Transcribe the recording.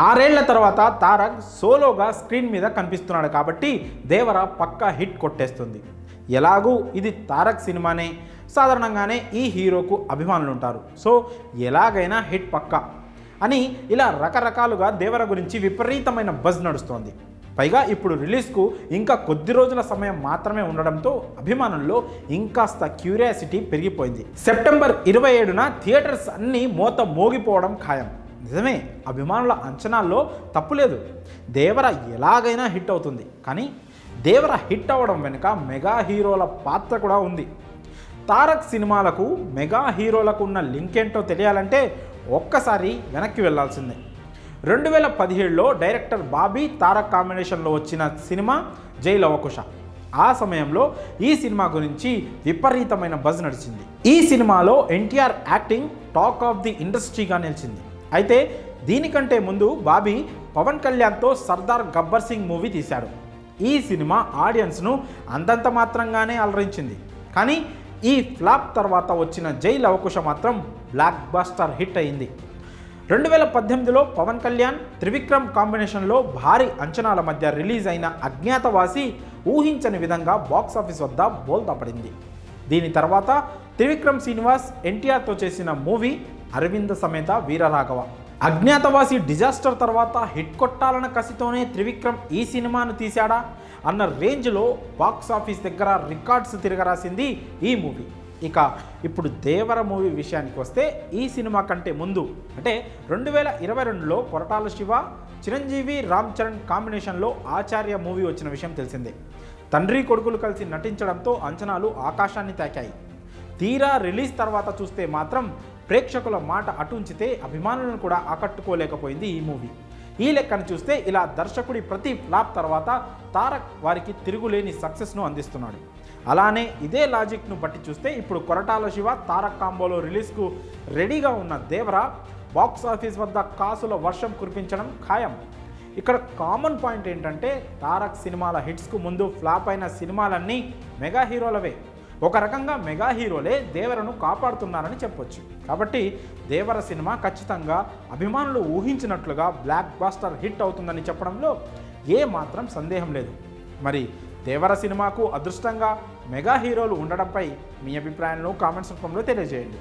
6 ఏళ్ల తర్వాత తారక్ సోలోగా స్క్రీన్ మీద కనిపిస్తున్నాడు కాబట్టి దేవర పక్కా హిట్ కొట్టేస్తుంది. ఎలాగూ ఇది తారక్ సినిమానే, సాధారణంగానే ఈ హీరోకు అభిమానులు ఉంటారు, సో ఎలాగైనా హిట్ పక్కా అని ఇలా రకరకాలుగా దేవర గురించి విపరీతమైన బజ్ నడుస్తోంది. పైగా ఇప్పుడు రిలీజ్కు ఇంకా కొద్ది రోజుల సమయం మాత్రమే ఉండడంతో అభిమానుల్లో ఇంకాస్త క్యూరియాసిటీ పెరిగిపోయింది. సెప్టెంబర్ 27న థియేటర్స్ అన్నీ మోత మోగిపోవడం ఖాయం. నిజమే, అభిమానుల అంచనాల్లో తప్పులేదు. దేవర ఎలాగైనా హిట్ అవుతుంది. కానీ దేవర హిట్ అవ్వడం వెనుక మెగా హీరోల పాత్ర కూడా ఉంది. తారక్ సినిమాలకు మెగా హీరోలకు ఉన్న లింక్ ఏంటో తెలియాలంటే ఒక్కసారి వెనక్కి వెళ్లాల్సిందే. 2017లో డైరెక్టర్ బాబీ తారక్ కాంబినేషన్లో వచ్చిన సినిమా జై లవకుశ. ఆ సమయంలో ఈ సినిమా గురించి విపరీతమైన బజ్ నడిచింది. ఈ సినిమాలో NTR acting talk of the ఇండస్ట్రీగా నిలిచింది. అయితే దీనికంటే ముందు బాబీ పవన్ కళ్యాణ్తో సర్దార్ గబ్బర్ సింగ్ మూవీ తీశాడు. ఈ సినిమా ఆడియన్స్ను అంతంత మాత్రంగానే అలరించింది. కానీ ఈ ఫ్లాప్ తర్వాత వచ్చిన జై లవకుశ మాత్రం బ్లాక్ బస్టర్ హిట్ అయింది. 2018లో పవన్ కళ్యాణ్ త్రివిక్రమ్ కాంబినేషన్లో భారీ అంచనాల మధ్య రిలీజ్ అయిన అజ్ఞాతవాసి ఊహించని విధంగా బాక్సాఫీస్ వద్ద బోల్తా పడింది. దీని తర్వాత త్రివిక్రమ్ శ్రీనివాస్ ఎన్టీఆర్తో చేసిన మూవీ అరవింద సమేత వీరరాఘవ. అజ్ఞాతవాసి డిజాస్టర్ తర్వాత హిట్ కొట్టాలన్న కసితోనే త్రివిక్రమ్ ఈ సినిమాను తీశాడా అన్న రేంజ్లో బాక్సాఫీస్ దగ్గర రికార్డ్స్ తిరగరాసింది ఈ మూవీ. ఇక ఇప్పుడు దేవర మూవీ విషయానికి వస్తే ఈ సినిమా కంటే ముందు అంటే 2022లో కొరటాల శివ, చిరంజీవి, రామ్ చరణ్ కాంబినేషన్లో ఆచార్య మూవీ వచ్చిన విషయం తెలిసిందే. తండ్రి కొడుకులు కలిసి నటించడంతో అంచనాలు ఆకాశాన్ని తాకాయి. తీరా రిలీజ్ తర్వాత చూస్తే మాత్రం ప్రేక్షకుల మాట అటుంచితే అభిమానులను కూడా ఆకట్టుకోలేకపోయింది ఈ మూవీ. ఈ లెక్కను చూస్తే ఇలా దర్శకుడి ప్రతి ఫ్లాప్ తర్వాత తారక్ వారికి తిరుగులేని సక్సెస్ను అందిస్తున్నాడు. అలానే ఇదే లాజిక్ను బట్టి చూస్తే ఇప్పుడు కొరటాల శివ తారక్ కాంబోలో రిలీజ్కు రెడీగా ఉన్న దేవర బాక్స్ ఆఫీస్ వద్ద కాసుల వర్షం కురిపించడం ఖాయం. ఇక్కడ కామన్ పాయింట్ ఏంటంటే తారక్ సినిమాల హిట్స్కు ముందు ఫ్లాప్ అయిన సినిమాలన్నీ మెగా హీరోలవే. ఒక రకంగా మెగా హీరోలే దేవరను కాపాడుతున్నారని చెప్పొచ్చు. కాబట్టి దేవర సినిమా ఖచ్చితంగా అభిమానులు ఊహించినట్లుగా బ్లాక్ బాస్టర్ హిట్ అవుతుందని చెప్పడంలో ఏ మాత్రం సందేహం లేదు. మరి దేవర సినిమాకు అదృష్టంగా మెగా హీరోలు ఉండడంపై మీ అభిప్రాయాలను కామెంట్స్ రూపంలో తెలియజేయండి.